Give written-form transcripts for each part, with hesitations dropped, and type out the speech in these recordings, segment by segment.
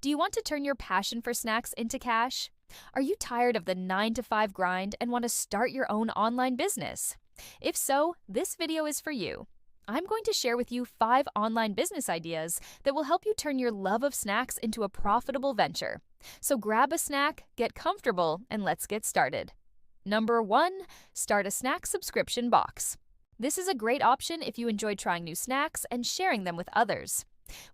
Do you want to turn your passion for snacks into cash? Are you tired of the 9 to 5 grind and want to start your own online business? If so, this video is for you. I'm going to share with you 5 online business ideas that will help you turn your love of snacks into a profitable venture. So grab a snack, get comfortable, and let's get started. Number 1, start a snack subscription box. This is a great option if you enjoy trying new snacks and sharing them with others.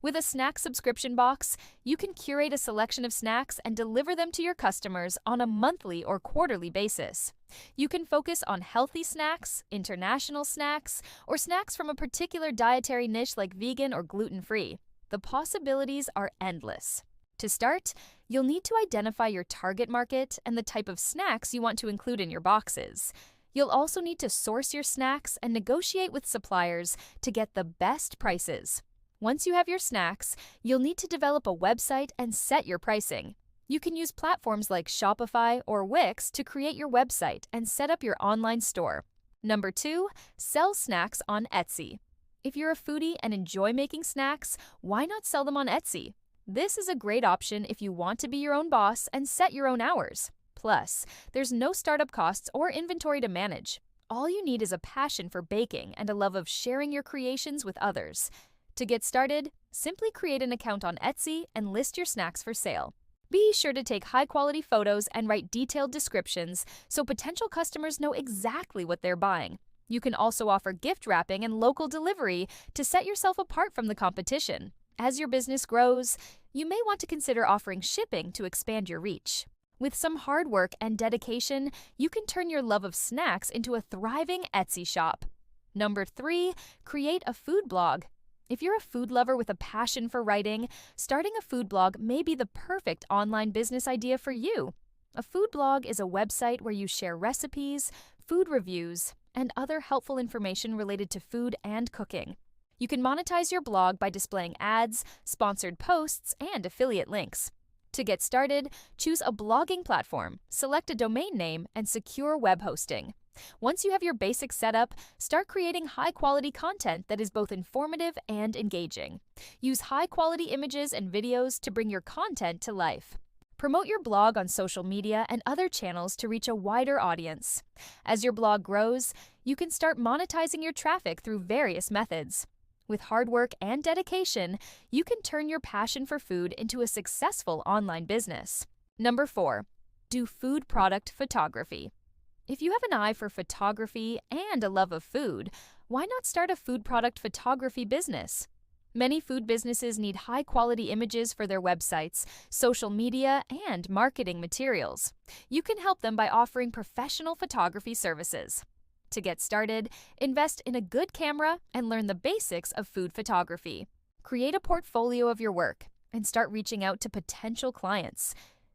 With a snack subscription box, you can curate a selection of snacks and deliver them to your customers on a monthly or quarterly basis. You can focus on healthy snacks, international snacks, or snacks from a particular dietary niche like vegan or gluten-free. The possibilities are endless. To start, you'll need to identify your target market and the type of snacks you want to include in your boxes. You'll also need to source your snacks and negotiate with suppliers to get the best prices. Once you have your snacks, you'll need to develop a website and set your pricing. You can use platforms like Shopify or Wix to create your website and set up your online store. Number 2, sell snacks on Etsy. If you're a foodie and enjoy making snacks, why not sell them on Etsy? This is a great option if you want to be your own boss and set your own hours. Plus, there's no startup costs or inventory to manage. All you need is a passion for baking and a love of sharing your creations with others. To get started, simply create an account on Etsy and list your snacks for sale. Be sure to take high-quality photos and write detailed descriptions so potential customers know exactly what they're buying. You can also offer gift wrapping and local delivery to set yourself apart from the competition. As your business grows, you may want to consider offering shipping to expand your reach. With some hard work and dedication, you can turn your love of snacks into a thriving Etsy shop. Number 3, create a food blog. If you're a food lover with a passion for writing, starting a food blog may be the perfect online business idea for you. A food blog is a website where you share recipes, food reviews, and other helpful information related to food and cooking. You can monetize your blog by displaying ads, sponsored posts, and affiliate links. To get started, choose a blogging platform, select a domain name, and secure web hosting. Once you have your basics set up, start creating high-quality content that is both informative and engaging. Use high-quality images and videos to bring your content to life. Promote your blog on social media and other channels to reach a wider audience. As your blog grows, you can start monetizing your traffic through various methods. With hard work and dedication, you can turn your passion for food into a successful online business. Number 4, do food product photography. If you have an eye for photography and a love of food, why not start a food product photography business? Many food businesses need high-quality images for their websites, social media, and marketing materials. You can help them by offering professional photography services. To get started, invest in a good camera and learn the basics of food photography. Create a portfolio of your work and start reaching out to potential clients.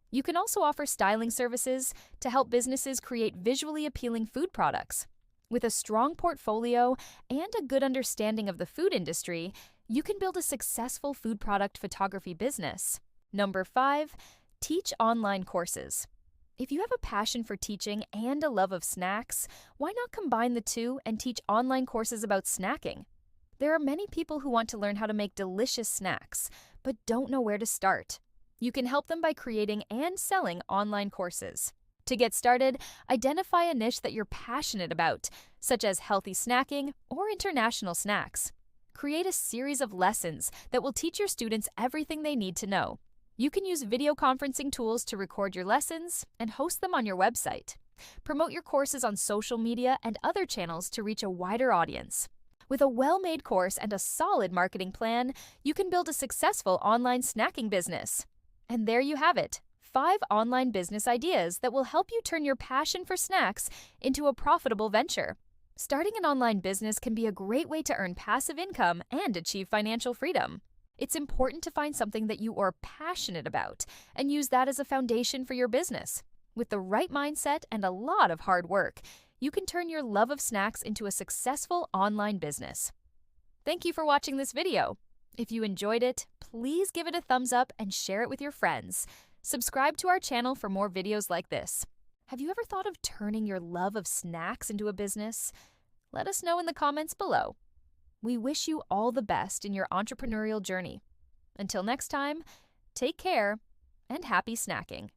You can also offer styling services to help businesses create visually appealing food products. With a strong portfolio and a good understanding of the food industry, you can build a successful food product photography business. Number 5, teach online courses. If you have a passion for teaching and a love of snacks, why not combine the two and teach online courses about snacking? There are many people who want to learn how to make delicious snacks, but don't know where to start. You can help them by creating and selling online courses. To get started, identify a niche that you're passionate about, such as healthy snacking or international snacks. Create a series of lessons that will teach your students everything they need to know. You can use video conferencing tools to record your lessons and host them on your website. Promote your courses on social media and other channels to reach a wider audience. With a well-made course and a solid marketing plan, you can build a successful online snacking business. And there you have it, 5 online business ideas that will help you turn your passion for snacks into a profitable venture. Starting an online business can be a great way to earn passive income and achieve financial freedom. It's important to find something that you are passionate about and use that as a foundation for your business. With the right mindset and a lot of hard work, you can turn your love of snacks into a successful online business. Thank you for watching this video. If you enjoyed it, please give it a thumbs up and share it with your friends. Subscribe to our channel for more videos like this. Have you ever thought of turning your love of snacks into a business? Let us know in the comments below. We wish you all the best in your entrepreneurial journey. Until next time, Take care and happy snacking.